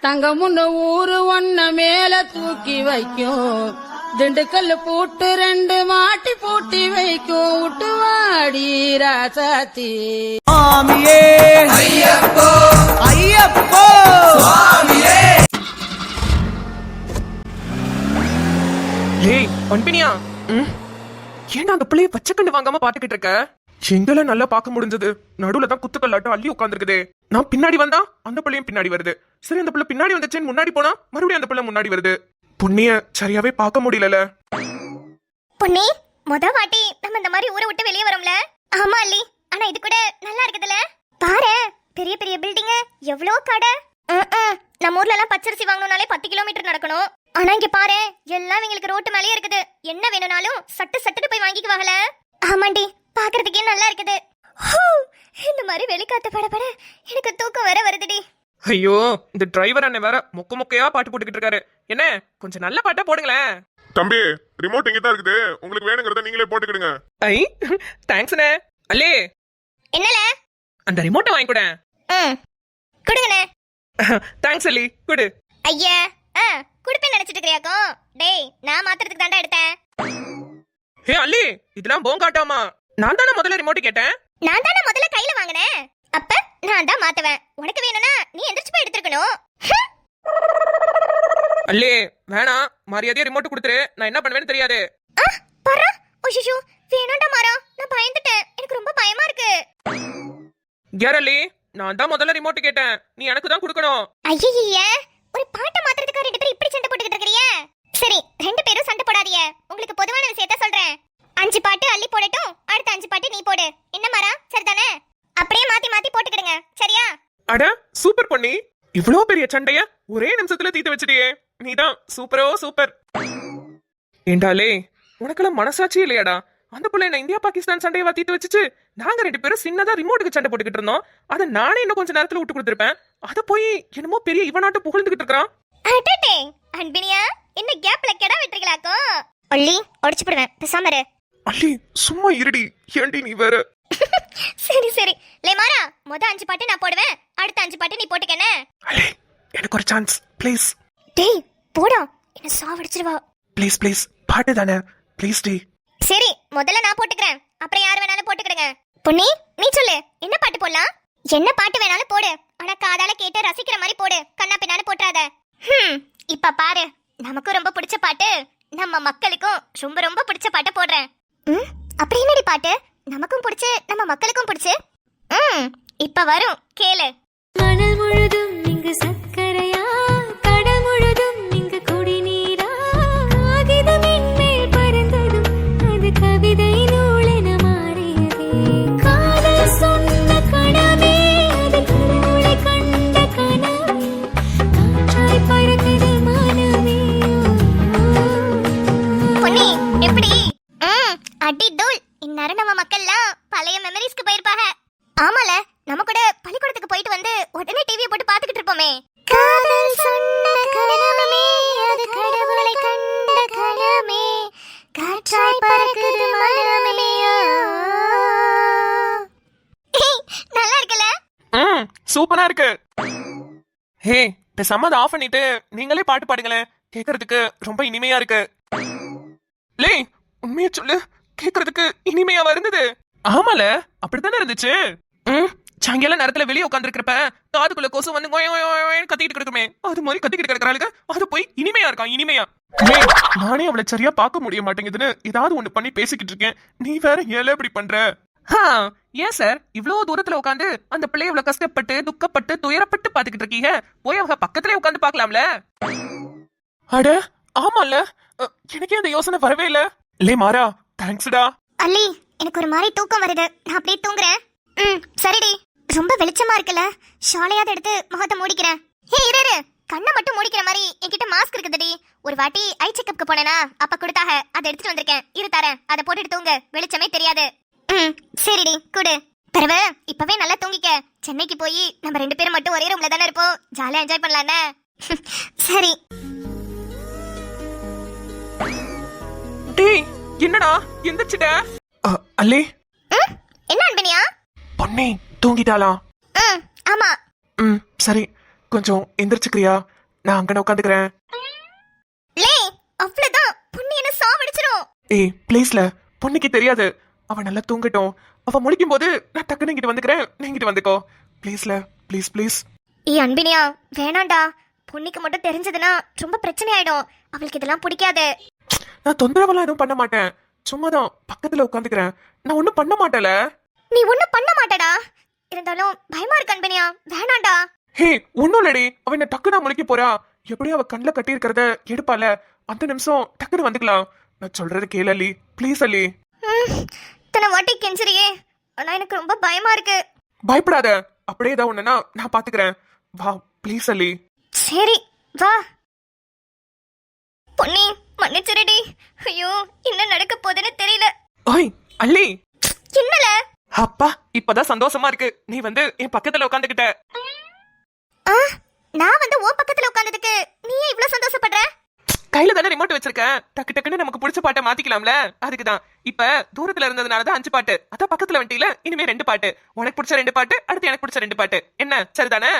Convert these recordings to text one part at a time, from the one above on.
தங்கமுன்னு ஊரு ஒன்ன மேல தூக்கி வைக்கும், திண்டுக்கல் பூட்டு 2 மாட்டி பூட்டி வைக்கும், விட்டுவாடி ராசாத்தி. சுவாமியே ஐயப்போ ஐயப்போ சுவாமியே. ஏய் பண்பினியா, ஏன்டா அந்த பிள்ளைய பச்சைக்கண்டு வாங்காம பாத்துக்கிட்டு இருக்க? எங்கள நல்லா பார்க்க முடிஞ்சது, நடுவுல தான் குத்துக்கல்லாட்டம் அள்ளி உட்காந்துருக்குது. நான் பின்னாடி வந்தா அந்த பிள்ளையும் பின்னாடி வருது. சரி, அந்த பிள்ளை பின்னாடி வந்துச்சேன்னு முன்னாடி போனா மறுபடியும் அந்த பிள்ளை முன்னாடி வருது. புண்ணிய சரியாவே பார்க்க முடியல. பொன்னி, வாட்டி நம்ம இந்த மாதிரி ஊரை விட்டு வெளியே வரோம்ல. ஆமா அல்லி, ஆனா இது கூட நல்லா இருக்குதுல. பாரு, பெரிய பெரிய பில்டிங், எவ்வளோ கடை. நம்ம ஊர்ல எல்லாம் பச்சரிசி வாங்கணும்னாலே 10 கிலோமீட்டர் நடக்கணும். ஆனா இங்க பாரு, எல்லாம் எங்களுக்கு ரோட்டு மேலேயே இருக்குது. என்ன வேணும்னாலும் சட்டுன்னு போய் வாங்கிக்குவாங்கல. ஆமாண்டி, பாக்குறதுக்கே நல்லா இருக்குது. இந்த மாதிரி வெளிக்காத்து படபட எனக்கு தூக்கம் வேற வருதுடி. ஐயோ, இந்த டிரைவர் அண்ணன் வேற மொக்கையா பாட்டு போட்டுக்கிட்டு இருக்காரு. என்ன, கொஞ்சம் நல்ல பாட்டா போடுங்களேன். தம்பி, ரிமோட் இங்க தான் இருக்குது, உங்களுக்கு வேணுங்கிறத நீங்களே போட்டுக்கிடுங்க. ஐ தேங்க்ஸ்ண்ணே. அல்லே, என்னல அந்த ரிமோட்டை வாங்கி கூட. கொடுங்கண்ணே. தேங்க்ஸ் அல்லி, குடு. ஐயா, குடுப்பேன் நினைச்சிட்டு இருக்கியாக்கும். டேய், நான் மாத்துறதுக்கு தாண்டா எடுத்தேன். ஹே அல்லி, இதெல்லாம் போங்காட்டாமா? நான் தானே முதல்ல ரிமோட் கேட்டேன். நான் தானே முதல்ல கையில வாங்கினேன். அப்ப நான் தான் மாத்துவேன். உனக்கு வேணும்னா நீ எந்திரச்சு போய் எடுத்துக்கணும். அல்லே, வேணாம், மரியாதையா ரிமோட் கொடுத்துரு. நான் என்ன பண்ணுவேன்னு தெரியாது. பரா, ஓஷிஷோ, வேணாண்டா மாறா, நான் பயந்துட்டேன். எனக்கு ரொம்ப பயமா இருக்கு. யார் அல்லி? நான் தான் முதல்ல ரிமோட் கேட்டேன், நீ எனக்கு தான் கொடுக்கணும். ஐயய்ய, ஒரு பாட்டை மாத்துறதுக்கு 2 பேரும் இப்படி சண்டை போட்டுக்கிட்டு இருக்கறியே. சரி, 2 பேரும் சண்டை போடாதீங்க. உங்களுக்கு பொதுவான விஷயத்த சொல்றேன். 5 பாட்டு அள்ளி போடட்டும், அடுத்த 5 பாட்டு நீ போடு. என்ன மாறா, சரிதானே? அப்படியே மாத்தி போட்டுக்கிடுங்க, சரியா? அட சூப்பர் பண்ணி, இவ்வளவு பெரிய சண்டைய ஒரே நிமிஷத்துல தீத்து வச்சிட்டியே. நீதான் சூப்பரோ சூப்பர். ஏண்டாலே, உனக்கெல்லாம் மனசாட்சி இல்லையாடா? அந்த பிள்ளை என்ன இந்தியா பாகிஸ்தான் சண்டையவா தீத்து வச்சுச்சு? நாங்க 2 பேரும் சின்னதா ரிமோட்டுக்கு சண்டை போட்டுக்கிட்டு இருந்தோம். அதை நானே இன்னும் கொஞ்ச நேரத்துல விட்டு கொடுத்துருப்பேன். அதை போய் என்னமோ பெரிய இவனாட்டு புகழ்ந்துகிட்டு இருக்கான். அடடே, அன்பினியா, என்ன கேப்ல கெடா வெட்றீங்களாக்கும்? ஒல்லி ஒடிச்சு போடுவேன், பேசாம இரு. அல்லி, சும்மா இருடி, ஏண்டி நீ வேற. சரி லே மாறா, 5 பாட்டு நான் போடுவேன், அடுத்த 5 பாட்டு நீ போட்டுக்கனே. அல்லி, எனக்கு ஒரு சான்ஸ் ப்ளீஸ். டேய் போடா, என்ன சாவடிச்சிருவா. ப்ளீஸ் பாட்டு தானே, ப்ளீஸ் டி. சரி, முதல்ல நான் போட்டுக்கிறேன், அப்புறம் யார் வேணாலும் போட்டுக்கிடுங்க. பொன்னி, நீ சொல்லு, என்ன பாட்டு போடலாம்? என்ன பாட்டு வேணாலும் போடு, ஆனா காதால கேட்டு ரசிக்கிற மாதிரி போடு, கண்ணா பின்னால போட்றாத. இப்ப பாரு, நமக்கும் ரொம்ப பிடிச்ச பாட்டு, நம்ம மக்களுக்கும் ரொம்ப ரொம்ப பிடிச்ச பாட்டு போடுறேன். அப்படி என்னடி பாட்டு? நமக்கும் பிடிச்சு நம்ம மக்களுக்கும் பிடிச்சு. இப்ப வரும், கேளு. மணல் முழுதும் இங்கு சக்கரையா, கடல் முழுதும் இங்கு குடிநீரா, காகிதமின் மேல் பறந்ததும் அது கவிதை நூலென மாறியதே. காதல் சொன்ன கனவே, அது கடவுளை கண்ட கனவே, காற்றாய் பறக்குது மனமே. பொன்னி, எப்படி? அடி தூள். இந்நேரம் நம்ம மக்கள்லாம் பழைய மெமரிஸ்க்கு போயிருப்பாங்க. ஆமால, நம்ம கூட பள்ளிக்கூடத்துக்கு போயிட்டு வந்து உடனே டிவியை போட்டு பாத்துக்கிட்டு இருப்போமே. காதல் சொன்ன கனவே, அது கடவுளை கண்ட கனவே, காற்றாய் பறக்குது மனமே. நல்லா இருக்குல்ல? சூப்பரா இருக்கு. ஹே, பேசாம அதை ஆஃப் பண்ணிட்டு நீங்களே பாட்டு பாடுங்களேன், கேக்குறதுக்கு ரொம்ப இனிமையா இருக்கு. லே, உண்மையா சொல்லு, கேக்குறதுக்கு இனிமையாவா இருந்தது? ஆமால, அப்படித்தானே இருந்துச்சு. சாயங்கால நேரத்துல வெளியே உட்காந்துருக்கிறப்ப காதுக்குள்ள கொசு வந்து கத்திக்கிட்டு கிடக்குமே, அது மாதிரி கத்திக்கிட்டு கிடக்குறாளுங்க. அது போய் இனிமையா இருக்கான், இனிமையா. நானே அவளை சரியா பார்க்க முடிய மாட்டேங்குதுன்னு ஏதாவது ஒண்ணு பண்ணி பேசிக்கிட்டு இருக்கேன், நீ வேற ஏல இப்படி பண்ற? ஏன் சார் இவ்வளவு தூரத்துல உட்காந்து அந்த பிள்ளைய இவ்வளவு கஷ்டப்பட்டு துக்கப்பட்டு துயரப்பட்டு பாத்துக்கிட்டு இருக்கீங்க? போய் அவங்க பக்கத்திலே உட்காந்து பாக்கலாம்ல. அட ஆமால, எனக்கே அந்த யோசனை வரவே இல்ல. லே மாறா, தேங்க்ஸ்டா. அல்லி, எனக்கு ஒரு மாதிரி தூக்கம் வருது, நான் அப்படியே தூங்குறேன். சரிடி. ரொம்ப வெளிச்சமா இருக்குல்ல, ஷாலையாவது எடுத்து முகத்தை மூடிக்கிறேன். இரு, கண்ணை மட்டும் மூடிக்கிற மாதிரி என்கிட்ட மாஸ்க் இருக்குதுடி. ஒரு வாட்டி ஐ செக்அப்க்கு போனேனா, அப்ப கொடுத்தாக, அதை எடுத்துட்டு வந்திருக்கேன். இரு தரேன், அதை போட்டுட்டு தூங்க, வெளிச்சமே தெரியாது. சரிடி, குடு. பரவ, இப்பவே நல்லா தூங்கிக்க. சென்னைக்கு போய் நம்ம 2 பேரும் மட்டும் ஒரே ரூம்ல தானே இருப்போம், ஜாலியா என்ஜாய் பண்ணலாம்னே. சரி. டேய், என்னடா எந்திரிச்சிட்ட? அல்லே, என்ன அன்பினியா? பொன்னி தூங்கிட்டாளா? ஆமா. சரி, கொஞ்சம் எந்திரிச்சுக்கிறியா? நான் அங்கன உட்காந்துக்கிறேன். லே அவ்வளவுதான், பொண்ணு என்ன சாவடிச்சிரும். ஏய் ப்ளீஸ்ல, பொண்ணுக்கு தெரியாது. அவ நல்லா தூங்கட்டும். அவ முழிக்கும் போது நான் டக்குன்னு இங்கிட்டு வந்துக்கிறேன். நீ இங்கிட்டு வந்துக்கோ ப்ளீஸ்ல, ப்ளீஸ் ப்ளீஸ். அன்பினியா வேணாண்டா, பொண்ணுக்கு மட்டும் தெரிஞ்சதுன்னா ரொம்ப பிரச்சனை ஆயிடும். அவளுக்கு இதெல்லாம் பிடிக்காது. நான் தொந்தரவெல்லாம் எதுவும் பண்ண மாட்டேன். சும்மாதான் பக்கத்துல உட்காந்துக்கிறேன். நான் ஒன்னும் பண்ண மாட்டேல. நீ ஒண்ணும் பண்ண மாட்டடா. இருந்தாலும் பயமா இருக்கு அன்பினியா, வேணாண்டா. ஹே ஒன்னும் இல்லடி, அவ என்ன டக்குன்னு முழிக்க போறா. எப்படி அவ கண்ணில் கட்டி இருக்கிறத எடுப்பால, அந்த நிமிஷம் டக்குன்னு வந்துக்கலாம். நான் சொல்றது கேளு அல்லி, ப்ளீஸ் அல்லி. இத்தனை வாட்டி கெஞ்சிரியே, ஆனா எனக்கு ரொம்ப பயமா இருக்கு. பயப்படாத, அப்படியே ஏதாவது ஒண்ணுனா நான் பாத்துக்கிறேன். வா ப்ளீஸ் அல்லி. சரி வா. பொன்னி மன்னிச்சிருடி. ஐயோ என்ன நடக்க போகுதுன்னு தெரியல. ஓய் அல்லி. என்னல? அப்பா இப்பதான் சந்தோஷமா இருக்கு. நீ வந்து என் பக்கத்துல உட்காந்துக்கிட்ட. நான் வந்து உன் பக்கத்துல உட்கார்ந்ததுக்கு நீ ஏன் இவ்ளோ சந்தோஷப்படுற? கையில தானே ரிமோட் வச்சிருக்கேன். டக்கு டக்குன்னு நமக்கு பிடிச்ச பாட்டை மாத்திக்கலாம்ல, அதுக்குதான். இப்ப தூரத்துல இருந்ததுனாலதான் 5 பாட்டு, அதான் பக்கத்துல வந்துட்டீல, இனிமே 2 பாட்டு. உனக்கு பிடிச்ச 2 பாட்டு, அடுத்து எனக்கு பிடிச்ச 2 பாட்டு. என்ன சரிதானே?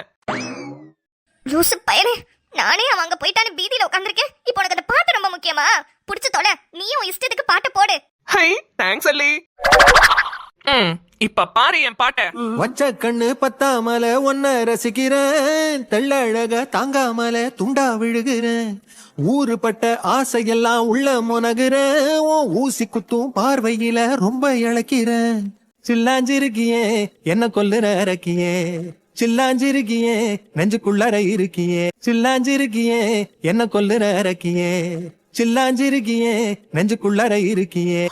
லூசு பயலே, நானே அவங்க போயிட்டானு பீதியில உட்கார்ந்திருக்கேன். இப்போ உனக்கு அந்த பாட்டு ரொம்ப முக்கியமா? புடிச்சு தொலை, நீயும் இஷ்டத்துக்கு பாட்டு போடு. ஹை தேங்க்ஸ் அல்லி. இப்ப பாரு என் பாட்ட. வச்ச கண்ணு பத்தாமல ஒன்ன ரசிக்கிறேன், தெள்ளழக தாங்காமல துண்டா விழுகிறேன், ஊறுபட்ட ஆசையெல்லாம் உள்ள முனகுறேன், உன் ஊசி குத்தும் பார்வையில ரொம்ப இழக்கிறேன். சில்லாஞ்சிருக்கியே என்ன கொல்லுற இறக்கியே, சில்லாஞ்சிருக்கியே நெஞ்சுக்குள்ளற இருக்கியே, சில்லாஞ்சிருக்கியே என்ன கொல்லுற இறக்கியே, சில்லாஞ்சிருக்கியே நெஞ்சுக்குள்ளற இருக்கியே.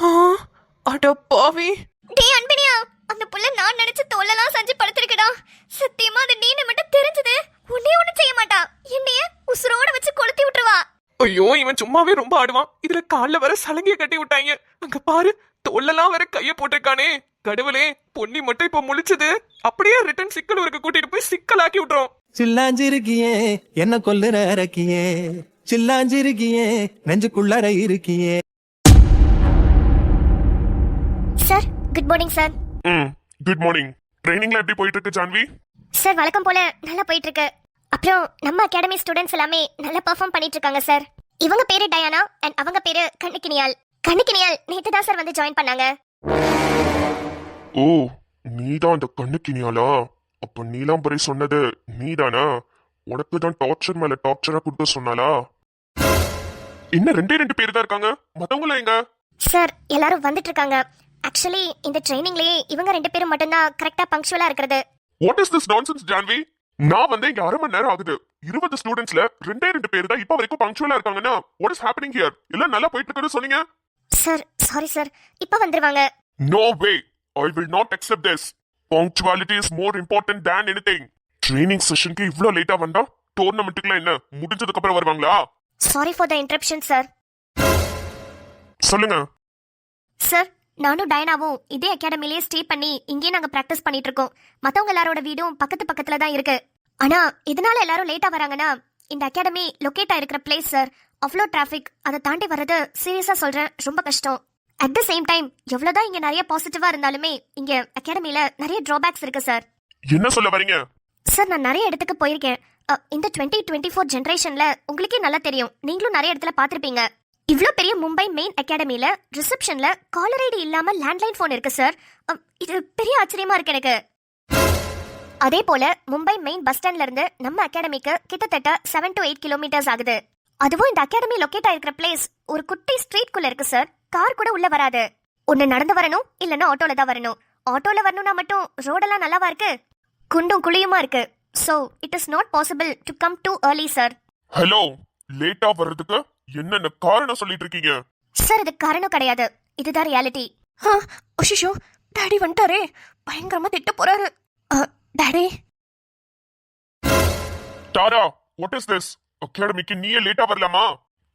அட பாவி. டேய் அன்பினியா, அந்த புள்ள நான் நினைச்சு தோல்லலாம் செஞ்சு படுத்திருக்கடா. சத்தியமா அது நீனு மட்டும் தெரிஞ்சது உன்னே ஒண்ணும் செய்ய மாட்டா. என்னைய உசுரோட வச்சு கொளுத்தி விட்டுருவா. ஐயோ இவன் சும்மாவே ரொம்ப ஆடுவான். இதுல கால்ல வர சலங்கிய கட்டி விட்டாங்க. அங்க பாரு, தோல்லெல்லாம் வர கைய போட்டிருக்கானே. கடவுளே, பொன்னி மட்டும் இப்ப முழிச்சது. அப்படியே ரிட்டர்ன் சிக்கலூருக்கு கூட்டிட்டு போய் சிக்கலாக்கி விட்டுரும். சில்லாஞ்சிருக்கியே என்ன கொல்லுற இறக்கியே, சில்லாஞ்சிருக்கியே நெஞ்சுக்குள்ளற இருக்கியே. Sir good morning sir. Good morning. ட்ரைனிங்ல எப்படி போயிட்டு இருக்கு ஜான்வி? சார் வழக்கம் போல நல்லா போயிட்டு இருக்கு. அப்புறம் நம்ம அகாடமி ஸ்டூடெண்ட்ஸ் எல்லாமே நல்லா பெர்ஃபார்ம் பண்ணிட்டு இருக்காங்க சார். இவங்க பேரு டயானா அண்ட் அவங்க பேரு கண்ணுக்கினியால். கண்ணுக்கினியால் நேத்து தான் சார் வந்து ஜாயின் பண்ணாங்க. ஓ நீதான் அந்த கண்ணுக்கினியாலா? அப்ப நீலாம்பரி சொன்னது நீதானா? உனக்கு தான் டார்ச்சர் மேல டார்ச்சரா கொடுக்க சொன்னாலா? என்ன 2 பேர் தான் இருக்காங்க, மத்தவங்கள எங்க? சார் எல்லாரும் வந்துட்டு இருக்காங்க. ஆக்சுவலி இந்த ட்ரைனிங்லயே இவங்க 2 பேரும் மட்டும்தான் கரெக்டா பங்க்சுவலா இருக்கிறது. What is this nonsense Janhvi? நான் வந்து இங்க 1/2 மணி நேரம் ஆகுது. 20 ஸ்டூடெண்ட்ஸ்ல 2 பேர் தான் இப்ப வரைக்கும் பங்க்சுவலா இருக்காங்கன்னா வாட் இஸ் ஹேப்பனிங் ஹியர்? எல்லாம் நல்லா போயிட்டு இருக்குன்னு சொன்னீங்க. சார் சாரி சார், இப்ப வந்துருவாங்க. No way, I will not accept this. Punctuality is more important than anything. Training sessionக்கு இவ்ளோ லேட்டா வந்தா டோர்னமெண்ட்டுக்குலாம் என்ன முடிஞ்சதுக்கு அப்புறம் வருவாங்களா? Sorry for the interruption sir. சொல்லுங்க. சார் நானும் டயனாவும் இதே அகாடமிலேயே ஸ்டே பண்ணி இங்கே நாங்க பிராக்டிஸ் பண்ணிட்டு இருக்கோம். மத்தவங்க எல்லாரோட வீடும் பக்கத்து பக்கத்துல தான் இருக்கு. ஆனா இதனால எல்லாரும் லேட்டா வராங்கன்னா இந்த அகாடமி லொகேட் ஆயிருக்கிற பிளேஸ் சார், அவ்வளோ டிராஃபிக். அதை தாண்டி வர்றது சீரியஸா சொல்றேன் ரொம்ப கஷ்டம். அட் த சேம் டைம் எவ்வளவுதான் இங்க நிறைய பாசிட்டிவா இருந்தாலுமே இங்க அகாடமில நிறைய டிராபேக்ஸ் இருக்கு சார். என்ன சொல்ல வரீங்க? சார் நான் நிறைய இடத்துக்கு போயிருக்கேன். இந்த 2024 ஜெனரேஷன்ல உங்களுக்கே நல்லா தெரியும், நீங்களும் நிறைய இடத்துல பாத்திருப்பீங்க. இவ்ளோ பெரிய மும்பை மெயின் அகாடமில ரிசப்ஷன்ல காலர் ஐடி இல்லாம லேண்ட்லைன் போன் இருக்கு சார். இது பெரிய ஆச்சரியமா இருக்கு எனக்கு. அதே போல மும்பை மெயின் பஸ் ஸ்டாண்ட்ல இருந்து நம்ம அகாடமிக்கு கிட்டத்தட்ட 7 to 8 கிலோமீட்டர்ஸ் ஆகுது. அதுவும் இந்த அகாடமி லொகேட் ஆயிருக்கிற பிளேஸ் ஒரு குட்டி ஸ்ட்ரீட் குள்ள இருக்கு சார். கார் கூட உள்ள வராது. ஒன்னு நடந்து வரணும், இல்லன்னா ஆட்டோல தான் வரணும். ஆட்டோல வரணும்னா மட்டும் ரோடெல்லாம் நல்லாவா இருக்கு? குண்டும் குழியுமா இருக்கு. So it is not possible to come too early sir. Hello, லேட்டா வர்றதுக்கு என்னென்ன காரணம் சொல்லிட்டு இருக்கீங்க? சார் இது காரணம் கிடையாது, இதுதான் ரியாலிட்டி. அஷிஷோ, டாடி வந்துட்டாரே, பயங்கரமா திட்ட போறாரு. Daddy. Tara, what is this? அகாடமிக்கு நீயே லேட்டா வரலாமா?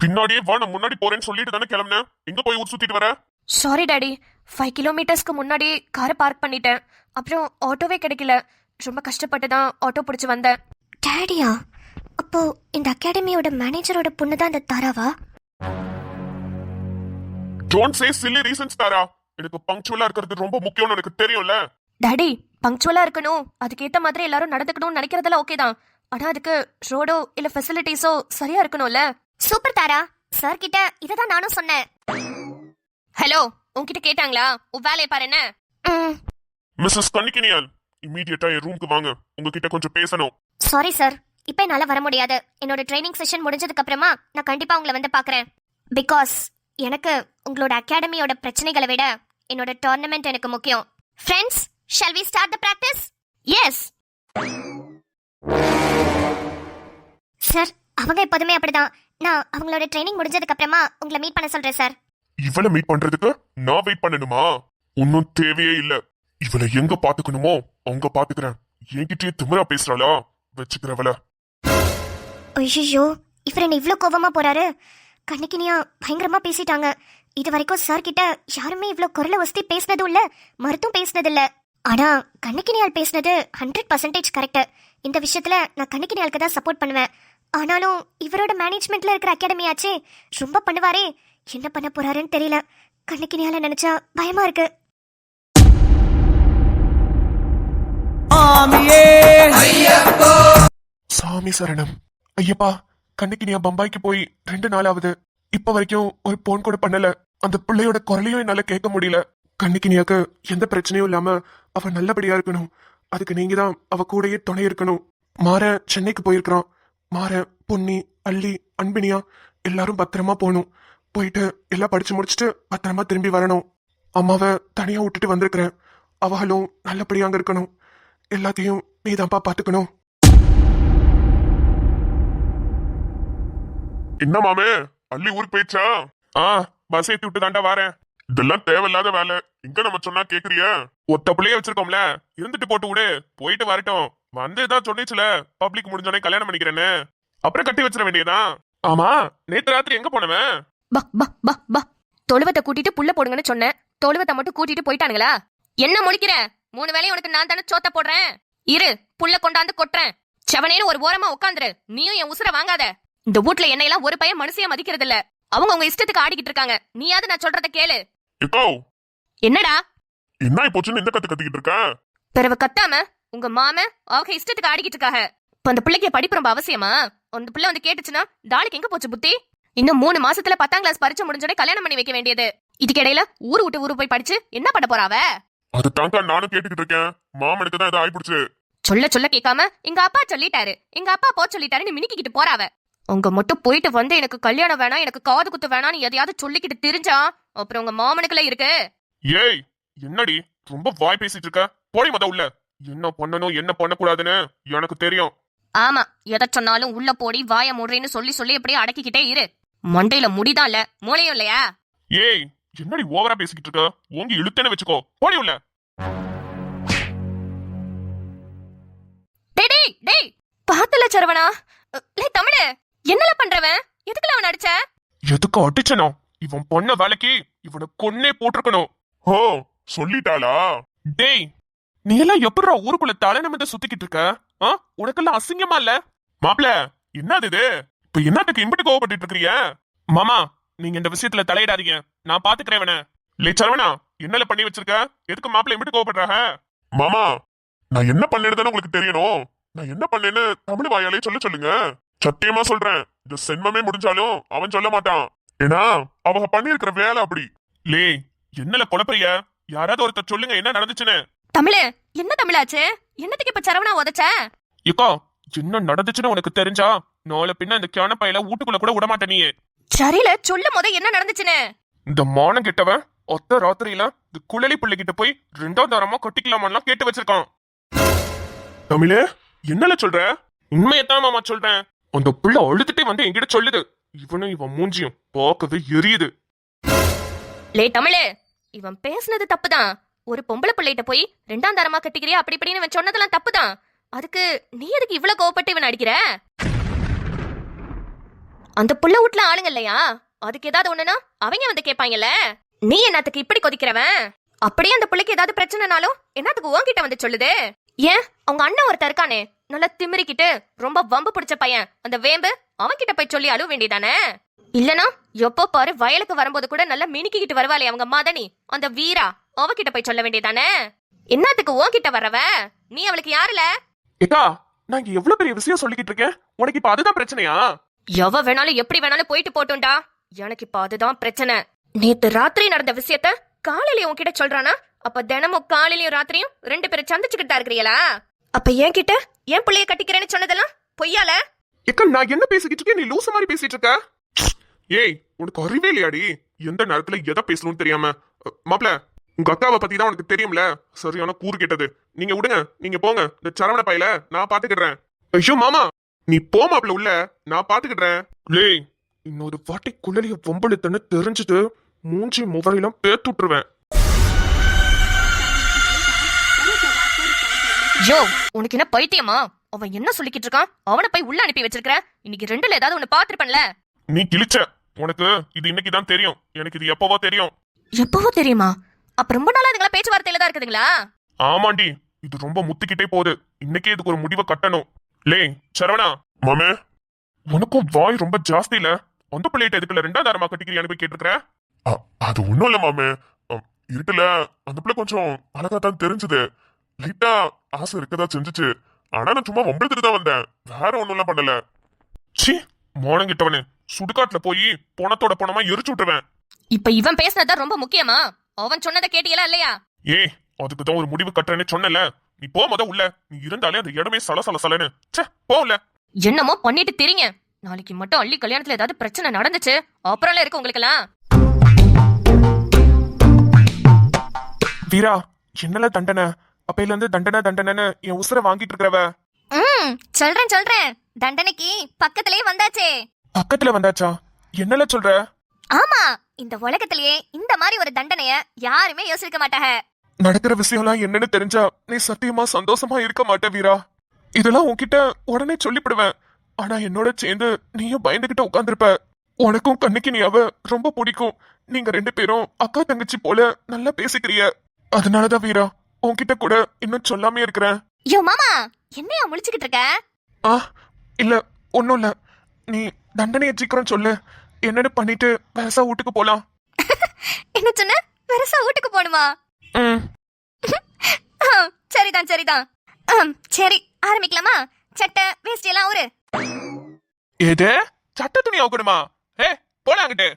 பின்னாடியே வா, நான் முன்னாடி போறேன்னு சொல்லிட்டு தானே கிளம்புனேன். எங்க போய் ஊர் சுத்திட்டு வர? சாரி டாடி, 5 கிலோமீட்டர்ஸ்க்கு முன்னாடி காரை பார்க் பண்ணிட்டேன். அப்புறம் ஆட்டோவே கிடைக்கல. ரொம்ப கஷ்டப்பட்டு தான் ஆட்டோ பிடிச்சு வந்தேன். டாடியா? அப்போ இந்த அகாடமியோட மேனேஜரோட பொண்ணு தான் இந்த தாராவா? Don't say silly reasons தாரா. எனக்கு பங்க்சுவலா இருக்கிறது ரொம்ப முக்கியம்னு எனக்கு தெரியும்ல. டாடி, பங்க்சுவலா இருக்கணும், அதுக்கேத்த மாதிரி எல்லாரும் நடந்துக்கணும்னு நினைக்கிறதெல்லாம் ஓகே தான். ஆனா அதுக்கு ரோடோ இல்ல ஃபெசிலிட்டிஸோ சரியா இருக்கணும்ல. சூப்பர் தாரா, சார் கிட்ட இதை தான் நானும் சொன்னேன். ஹலோ, உன்கிட்ட கேட்டாங்களா? உன் வேலையை பாரு என்ன. மிஸ்ஸஸ் கன்னிக்கினியால், இம்மீடியட்டா என் ரூமுக்கு வாங்க, உங்ககிட்ட கொஞ்சம் பேசணும். சாரி சார், இப்போ என்னால வர முடியாது. என்னோட ட்ரைனிங் செஷன் முடிஞ்சதுக்கு அப்புறமா நான் கண்டிப்பா உங்களை வந்து பார்க்கறேன். பிகாஸ் எனக்கு உங்களோட அகாடமியோட பிரச்சனைகளை விட என்னோட டோர்னமெண்ட் எனக்கு முக்கியம். Friends, shall we start the practice? Yes sir, அவங்க எப்போதுமே அப்படிதான். நான் அவங்களோட ட்ரைனிங் முடிஞ்சதுக்கு அப்புறமா உங்களை மீட் பண்ண சொல்றேன் சார். இவளை மீட் பண்றதுக்கு நான் வெயிட் பண்ணணுமா? ஒன்னும் தேவையே இல்ல. இவளை எங்க பாத்துக்கணுமோ அங்க பாத்துக்கிறேன். என்கிட்டயே திமிரா பேசுறாளா? வச்சுக்கிறவள. ஐயோ, இவர் என்ன இவ்ளோ கோவமா போறாரு? கண்ணிக்கினியா பயங்கரமா பேசிட்டாங்க. இது வரைக்கும் சார் கிட்ட யாருமே இவ்ளோ குரலை வசதி பேசினதும் இல்ல, மறுத்தும் பேசினது இல்ல. ஆனா கண்ணிக்கினியால் பேசினது 100% கரெக்ட். இந்த விஷயத்துல நான் கண்ணிக்கினியாலுக்கு தான் சப்போர்ட் பண்ணுவேன். ஆனாலும் இவரோட மேனேஜ்மெண்ட்ல இருக்கிற அகாடமி ஆச்சே, ரொம்ப பண்ணுவாரே. என்ன பண்ண போறாருன்னு தெரியல. கண்ணிக்கினியால நினைச்சா பயமா இருக்கு. சாமி சரணம். ஐயப்பா, கண்ணிக்கினியா பம்பாய்க்கு போய் 2 நாள் ஆகுது. இப்ப வரைக்கும் ஒரு போன் கூட பண்ணல. அந்த பிள்ளையோட குரலையும் என்னால கேட்க முடியல. கண்ணிக்கினியாக்கு எந்த பிரச்சனையும் இல்லாம அவ நல்லபடியா இருக்கணும். அதுக்கு நீங்க தான் அவ கூடயே துணை இருக்கணும். மாற சென்னைக்கு போயிருக்கிறான். மாற, பொன்னி, அள்ளி, அன்பினியா எல்லாரும் பத்திரமா போகணும். போயிட்டு எல்லாம் படிச்சு முடிச்சுட்டு பத்திரமா திரும்பி வரணும். அம்மாவை தனியா விட்டுட்டு வந்திருக்கிறேன். அவளும் நல்லபடியா அங்க இருக்கணும். எல்லாத்தையும் நீதான்ப்பா பாத்துக்கணும். என்ன மாமே, அள்ளி ஊருக்கு போயிடுச்சா? பஸ் ஏத்தி விட்டு தாண்டா வரேன். இதெல்லாம் தேவையில்லாத வேலை. இங்க நம்ம சொன்னா கேக்குறியா? ஒத்த பிள்ளைய வச்சிருக்கோம்ல, இருந்துட்டு போட்டு விடு. போயிட்டு வரட்டும். வந்துதான் சொன்னிச்சுல பப்ளிக் முடிஞ்சோடனே கல்யாணம் பண்ணிக்கிறேன்னு. அப்புறம் கட்டி வச்சிட வேண்டியதான். ஆமா, நேத்து ராத்திரி எங்க போனவன்? தொழுவத்தை கூட்டிட்டு புள்ள போடுங்கன்னு சொன்னேன். தொழுவத்தை மட்டும் கூட்டிட்டு போயிட்டானுங்களா? என்ன முழிக்கிற? 3 வேளையும் உனக்கு நான் தானே சோத்த போடுறேன். இரு, புள்ள கொண்டாந்து கொட்டுறேன். செவனேன்னு ஒரு ஓரமா உட்காந்துரு. நீயும் என் உசுர வாங்காத. இந்த வீட்ல என்னையெல்லாம் ஒரு பையன் மனுஷியா மதிக்கிறது இல்ல. அவங்க உங்க இஷ்டத்துக்கு ஆடிக்கிட்டு இருக்காங்க. நீயாவது நான் சொல்றத கேளு. என்னடா என்ன போச்சுன்னு இந்த கத்துக்கிட்டு இருக்க? பிறவு கத்தாம உங்க மாம அவங்க இஷ்டத்துக்கு ஆடிக்கிட்டு இருக்காங்க. இப்ப அந்த பிள்ளைக்கு படிப்பு ரொம்ப அவசியமா? அந்த பிள்ளை வந்து கேட்டுச்சுன்னா டாலுக்கு எங்க போச்சு புத்தி? இன்னும் 3 மாசத்துல 10ஆம் கிளாஸ் பரிச்சை முடிஞ்சோட கல்யாணம் பண்ணி வைக்க வேண்டியது. இதுக்கு இடையில ஊரு விட்டு ஊரு போய் படிச்சு என்ன பண்ண போறாவ? அது தாங்க நானும் கேட்டுக்கிட்டு இருக்கேன். மாமனுக்கு தான் இதை ஆயிடுச்சு. சொல்ல கேட்காம எங்க அப்பா சொல்லிட்டாரு, எங்க அப்பா போ சொல்லிட்டாருன்னு மினிக்கிட்டு போறாவ. உங்க மட்டும் போயிட்டு வந்து எனக்கு கல்யாணம் வேணாம், எனக்கு காது குத்து வேணாம்னு எதையாவது சொல்லிக்கிட்டு தெரிஞ்சா அப்புறம் உங்க மாமனுக்குள்ள இருக்கு. ஏய், என்னடி ரொம்ப வாய் பேசிட்டு இருக்க? போடி மொத உள்ள. என்ன பண்ணணும் என்ன பண்ணக்கூடாதுன்னு எனக்கு தெரியும். ஆமா, எதை சொன்னாலும் உள்ள போடி வாய மூடுறேன்னு சொல்லி அப்படியே அடக்கிக்கிட்டே இரு. மண்டையில முடிதான் இல்ல, மூளையும் இல்லையா? ஏய், என்னடி ஓவரா பேசிக்கிட்டு இருக்க? ஓங்கி இழுத்தேன்னு வச்சுக்கோ. போடி உள்ள. டேய் பாத்துல சரவணா. தமிழே, என்னல பண்றவன்? எதுக்குல அவன் அடிச்ச? எதுக்கு அடிச்சனோ? இவன் பொண்ண வேலைக்கு இவனை கொன்னே போட்டிருக்கணும். ஓ, சொல்லிட்டாளா? டேய், நீ எல்லாம் எப்படா ஊருக்குள்ள தலை நிமிர்ந்து சுத்திக்கிட்டு இருக்க? உனக்கெல்லாம் அசிங்கமா இல்ல? மாப்ள, என்னது இது? இப்ப என்னத்துக்கு இம்பிட்டு கோவப்பட்டு இருக்கிறிய? மாமா, நீங்க இந்த விஷயத்துல தலையிடாதீங்க. நான் பாத்துக்கிறேன். லே சரவணா, என்னல பண்ணி வச்சிருக்க? எதுக்கு மாப்ள இம்பிட்டு கோவப்படுறாங்க? மாமா, நான் என்ன பண்ணிருந்தேன்னு உங்களுக்கு தெரியணும். நான் என்ன பண்ணேன்னு தமிழ் வாயாலே சொல்லுங்க. சத்தியமா சொல்றேன், இந்த சென்மமே முடிஞ்சாலும் அவன் சொல்ல மாட்டான். ஏன்னா அவங்க பண்ணிருக்கிற வேலை அப்படி. லே, என்னல குழப்பறிய? யாராவது ஒருத்தர் சொல்லுங்க என்ன நடந்துச்சுன்னு. தமிழே, என்ன தமிழாச்சு? என்னத்துக்கு இப்ப சரவணா உதச்ச? இக்கா, என்ன நடந்துச்சுன்னு உனக்கு தெரிஞ்சா நாளை பின்ன இந்த கேன பையில வீட்டுக்குள்ள கூட விட மாட்டே. நீயே சரியில சொல்லு முத என்ன நடந்துச்சுன்னு. இந்த மானம் கிட்டவன் ஒத்த ராத்திரியில இந்த குழலி பிள்ளைகிட்ட போய் 2ஆம் தரமா கட்டிக்கலாமான்லாம் கேட்டு வச்சிருக்கான். தமிழே, என்னல சொல்ற? உண்மையத்தான் மாமா சொல்றேன். அந்த பிள்ளை அழுதுட்டே வந்து என்கிட்ட சொல்லுது. இவனும் இவன் மூஞ்சியும் பார்க்கவே எரியுது. லே தமிழே, இவன் பேசுனது தப்புதான். ஒரு பொம்பளை பிள்ளைகிட்ட போய் 2ஆம் தரமா கட்டிக்கிறியா அப்படி இப்படின்னு சொன்னதெல்லாம் தப்புதான். அதுக்கு நீ எதுக்கு இவ்வளவு கோவப்பட்டு இவன் அடிக்கிற? அந்த புள்ள வீட்டுல ஆளுங்க இல்லையா? அதுக்கு ஏதாவது ஒண்ணுனா அவங்க வந்து கேட்பாங்கல்ல. நீ என்னத்துக்கு இப்படி கொதிக்கிறவன்? அப்படியே அந்த பிள்ளைக்கு ஏதாவது பிரச்சனைனாலும் என்னத்துக்கு உன்கிட்ட வந்து சொல்லுது? ஏன் அவங்க அண்ணன் ஒருத்தர் இருக்கானே, நல்லா திமிரிக்கிட்டு ரொம்ப வம்பு பிடிச்ச பையன், அந்த வேம்பு, அவன்கிட்ட போய் சொல்லி அழுவ வேண்டியதானே? இல்லனா எப்போ பாரு வயலுக்கு வரும்போது கூட நல்லா மினிக்கிட்டு வருவாளே அவங்க மதனி, அந்த வீரா, அவகிட்ட போய் சொல்ல வேண்டியதானே? என்னத்துக்கு உன்கிட்ட வரவ? நீ அவளுக்கு யாருல? ஏக்கா, நான் இங்க எவ்வளவு பெரிய விஷயம் சொல்லிக்கிட்டு இருக்கேன், உனக்கு இப்ப அதுதான் பிரச்சனையா? எவ வேணாலும் எப்படி வேணாலும் போயிட்டு போட்டோம்டா. எனக்கு இப்ப அதுதான் பிரச்சனை. நேத்து ராத்திரி நடந்த விஷயத்த காலையில உன்கிட்ட சொல்றானா? அப்ப தினமும் காலையிலயும் ராத்திரியும் 2 பேரும் சந்திச்சுக்கிட்டா இருக்கிறீங்களா? அப்ப என்கிட்ட என் பிள்ளைய கட்டிக்கிறேன்னு சொன்னதெல்லாம் பொய்யால? ஏக்கா நான் என்ன பேசிக்கிட்டு இருக்கேன், நீ லூசு மாதிரி பேசிட்டு இருக்க. ஏய் உனக்கு அறிவே இல்லையாடி? எந்த நேரத்துல எதை பேசணும்னு தெரியாம. மாப்ள, உங்க அக்காவை பத்தி தான் உனக்கு தெரியும்ல. சரியான கூறு கேட்டது. நீங்க விடுங்க, நீங்க போங்க. இந்த சரவண பையில நான் பாத்துக்கிடுறேன். ஐயோ மாமா, நீ போ மாப்ள உள்ள, நான் பாத்துக்கிடுறேன். லேய், இன்னொரு வாட்டி குள்ளலிய வம்பளுத்தன்னு தெரிஞ்சுட்டு மூஞ்சி முவரையெல்லாம் பேத்து விட்டுருவேன். யோ, உனக்கு என்ன பைத்தியமா? அவன் என்ன சொல்லிக்கிட்டு இருக்கான்? அவனை போய் உள்ள அனுப்பி வச்சிருக்க. இன்னைக்கு 2ல ஏதாவது ஒண்ணு பாத்துருப்பேன்ல. நீ கிழிச்ச. உனக்கு இது இன்னைக்கு தான் தெரியும். எனக்கு இது எப்பவோ தெரியும். எப்பவோ தெரியுமா? அப்ப ரொம்ப நாளா இதுங்களா பேச்சுவார்த்தையில தான் இருக்குதுங்களா? ஆமாண்டி, இது ரொம்ப முத்திக்கிட்டே போகுது. இன்னைக்கே இதுக்கு ஒரு முடிவை கட்டணும். லே சரவணா மாமே, உனக்கும் வாய் ரொம்ப ஜாஸ்தி இல்ல? அந்த பிள்ளைகிட்ட இதுக்குள்ள 2ஆம் தாரமா கட்டிக்கிறியான்னு போய் கேட்டுருக்க. அது ஒண்ணும் இல்ல மாமே, இருட்டுல அந்த பிள்ளை கொஞ்சம் அழகா தான் தெரிஞ்சது. லைட்டா ஆசை இருக்கதா செஞ்சுச்சு. ஆனா நான் சும்மா வம்பிழுத்துட்டு தான் வந்தேன், வேற ஒண்ணும் எல்லாம் பண்ணல. சி மோனங்கிட்டவனு, சுடுகாட்டுல போய் பொணத்தோட பொணமா எரிச்சு விட்டுருவேன். இப்ப இவன் பேசினதான் ரொம்ப முக்கியமா? அவன் சொன்னதை கேட்டியலா இல்லையா? ஏய், அதுக்கு தான் ஒரு முடிவு கட்டுறேன்னு சொன்னல. நீ போ முத உள்ள. நீ இருந்தாலே அந்த இடமே சலசலன்னு. ச்சே, போ உள்ள. என்னமோ பண்ணிட்டு திரிங்க. நாளைக்கு மட்டும் அள்ளி கல்யாணத்துல ஏதாவது பிரச்சனை நடந்துச்சு அப்புறம்ல இருக்கு உங்களுக்கெல்லாம். வீரா, என்னல தண்டனை? அப்பையில இருந்து தண்டனைன்னு என் உசுரை வாங்கிட்டு இருக்கிறவ. சொல்றேன். தண்டனைக்கு பக்கத்திலேயே வந்தாச்சே. பக்கத்துல வந்தாச்சா? என்னல சொல்ற? ஆமா, இந்த உலகத்திலேயே இந்த மாதிரி ஒரு தண்டனைய யாருமே யோசிக்க மாட்டாங்க. நடக்கிற விஷயம்லாம் என்னன்னு தெரிஞ்சா நீ சத்தியமா சந்தோஷமா இருக்க மாட்ட வீரா. இதெல்லாம் உன்கிட்ட உடனே சொல்லிவிடுவேன். ஆனா என்னோட சேர்ந்து நீயும் பயந்துகிட்ட உட்கார்ந்துருப்ப. உனக்கும் கண்ணுக்கு நீ ரொம்ப பிடிக்கும். நீங்க 2 பேரும் அக்கா தங்கச்சி போல நல்லா பேசிக்கிறிய. அதனாலதான் வீரா உன்கிட்ட கூட இன்னும் சொல்லாமே இருக்கிறேன். யோ மாமா, என்னையா முழிச்சுக்கிட்டு இருக்க? இல்ல ஒன்னும் இல்ல. நீ தண்டனையை சீக்கிரம் சொல்லு. என்னன்னு பண்ணிட்டு வேசா வீட்டுக்கு போலாம். என்ன சொன்ன? வெரசா வீட்டுக்கு போணுமா? சரிதான். சரி, ஆரம்பிக்கலாமா? சட்டை வேஷ்டி எல்லாம் ஒரு ஏது சட்ட துணி ஆகணுமா? போலாம் அங்கிட்டு.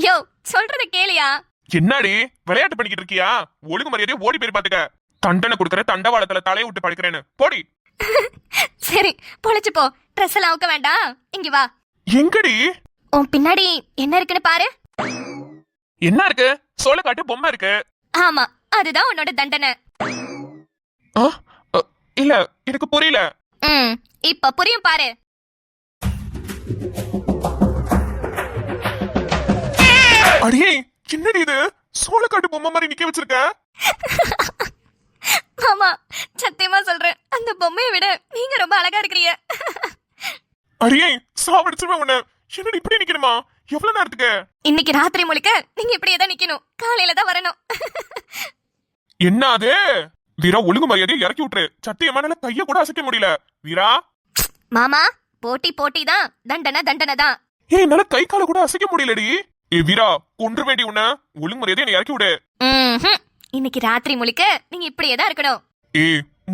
யோ சொல்றத கேளியா? என்னடி விளையாட்டு பண்ணிக்கிட்டு இருக்கியா? ஒழுங்கு மரியாதையா ஓடி போய் பாத்துக்க. தண்டனை கொடுக்கற தண்டவாளத்துல தலையை விட்டு படுக்கிறேன்னு போடி. சரி, பொழைச்சு போ. ட்ரெஸ் எல்லாம் அவுக்க வேண்டாம், இங்க வா. எங்கடி? உன் பின்னாடி என்ன இருக்குன்னு பாரு. என்ன இருக்கு? சோள காட்டு பொம்மை இருக்கு. ஆமா, அதுதான் உன்னோட தண்டனை. இல்ல எனக்கு புரியல. இப்ப புரியும் பாரு. அடியே, என்னடி இது? சோள காட்டு பொம்மை மாதிரி நிக்க வச்சிருக்க. ஆமா, சத்தியமா சொல்றேன், அந்த பொம்மையை விட நீங்க ரொம்ப அழகா இருக்கிறீங்க. அடியே, சாவடிச்சுவேன் உன்னை. என்னடி இப்படி நிக்கணுமா? எவ்வளவு நேரத்துக்கு? இன்னைக்கு ராத்திரி முழுக்க நீங்க இப்படியே தான் நிக்கணும். காலையில தான் வரணும். என்ன அது? வீரா, ஒழுங்கு மரியாதையை இறக்கி விட்டுரு. சத்தியமான கைய கூட அசைக்க முடியல. வீரா மாமா, போட்டி தான், தண்டனை தான். என்னால கை கால கூட அசைக்க முடியலடி. வீரா, கொன்று வேண்டி உன்ன. ஒழுங்கு மரியாதையை இறக்கி விடு. இன்னைக்கு ராத்திரி முழுக்க நீங்க இப்படியே தான் இருக்கணும்.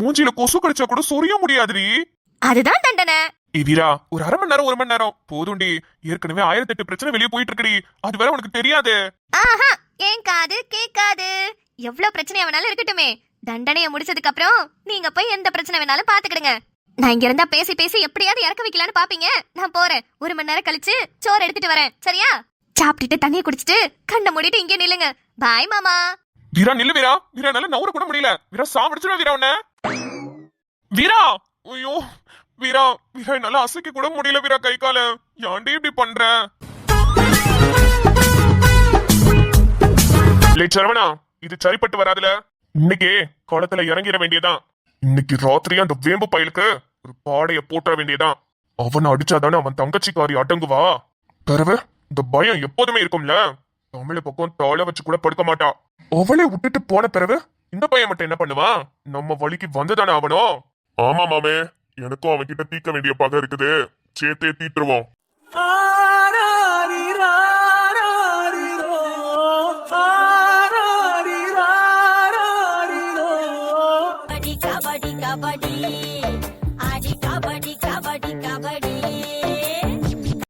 மூஞ்சில கொசு கடிச்சா கூட சொரிய முடியாதுடி. அதுதான் தண்டனை. வீரா, ஒரு 1/2 மணி நேரம் 1 மணி நேரம் போதும்டி. ஏற்கனவே 1008 பிரச்சனை வெளியே போயிட்டு இருக்குடி. அது வேற உனக்கு தெரியாது. ஆஹா, ஏன் காது கேட்காது. எவ்வளவு பிரச்சனை வேணாலும் இருக்கட்டுமே, தண்டனையை முடிச்சதுக்கு அப்புறம் நீங்க போய் எந்த பிரச்சனை வேணாலும் பாத்துக்கிடுங்க. நான் இங்க இருந்தா பேசி எப்படியாவது இறக்க வைக்கலான்னு பாப்பீங்க. நான் போறேன். 1 மணி நேரம் கழிச்சு சோறு எடுத்துட்டு வரேன், சரியா? சாப்பிட்டுட்டு தண்ணியை குடிச்சிட்டு கண்ணை மூடிட்டு இங்கே நில்லுங்க. பாய் மாமா. வீரா நில்லு வீரா. வீரா என்னால நவுற கூட முடியல. வீரா சாவடிச்சிருவா வீரா உன்ன. வீரா, ஐயோ வீரா, என்னால அசைக்க கூட முடியல வீரா கை கால. ஏன்டி இப்படி பண்ற? சரவணா, இது சரிப்பட்டு வராதுல. இன்னைக்கு குளத்துல இறங்கிட வேண்டியதான். இன்னைக்கு ராத்திரி அந்த வேம்பு பயலுக்கு ஒரு பாடைய போட்டுற வேண்டியதான். அவனை அடிச்சாதானே அவன் தங்கச்சிக்காரி அடங்குவா. பிறகு இந்த பயம் எப்போதுமே இருக்கும்ல. தமிழ பக்கம் தாழ வச்சு கூட படுக்க மாட்டா. அவளை விட்டுட்டு போன பிறகு இந்த பையன் மட்டும் என்ன பண்ணுவான்? நம்ம வழிக்கு வந்துதானே ஆகணும். ஆமா மாமே, எனக்கும் அவன்கிட்ட தீர்க்க வேண்டிய பகை இருக்குது. சேர்த்தே தீட்டுருவோம். கபடி கபடி ஆடி கபடி கபடி கபடி